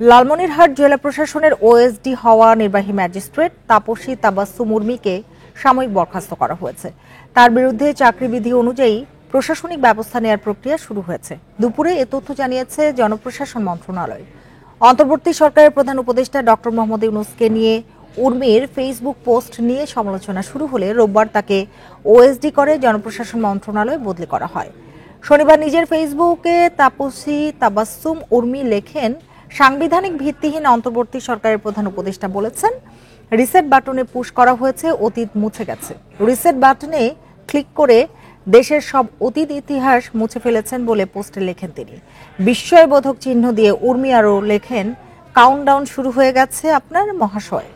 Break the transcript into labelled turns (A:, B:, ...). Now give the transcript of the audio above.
A: লালমনিরহাট জেলা প্রশাসনের ওএসডি হওয়া নির্বাহী ম্যাজিস্ট্রেট তাপসী তাবাসসুম উর্মিকে সাময়িক বরখাস্ত করা হয়েছে। তার বিরুদ্ধে চাকরিবিধি অনুযায়ী প্রশাসনিক ব্যবস্থা নেওয়ার প্রক্রিয়া শুরু হয়েছে। দুপুরে এ তথ্য জানিয়েছে জনপ্রশাসন মন্ত্রণালয়। অন্তর্বর্তী সরকারের প্রধান উপদেষ্টা ডক্টর মোহাম্মদ ইউনূসকে নিয়ে উর্মির ফেসবুক পোস্ট নিয়ে সমালোচনা শুরু হলে রোববার তাকে ওএসডি করে জনপ্রশাসন মন্ত্রণালয়ে বদলি করা হয়। শনিবার নিজের ফেসবুকে তাপসী তাবাসসুম উর্মি লেখেন, সাংবিধানিক ভিত্তিহীন অন্তর্বর্তী সরকারের প্রধান উপদেষ্টা বলেছেন, রিসেট বাটনে পুশ করা হয়েছে, অতীত মুছে গেছে। রিসেট বাটনে ক্লিক করে দেশের সব অতীত ইতিহাস মুছে ফেলেছেন বলে পোস্টে লেখেন তিনি। বিস্ময়বোধক চিহ্ন দিয়ে উর্মি আরও লেখেন, কাউন্টডাউন শুরু হয়ে গেছে আপনার মহাশয়।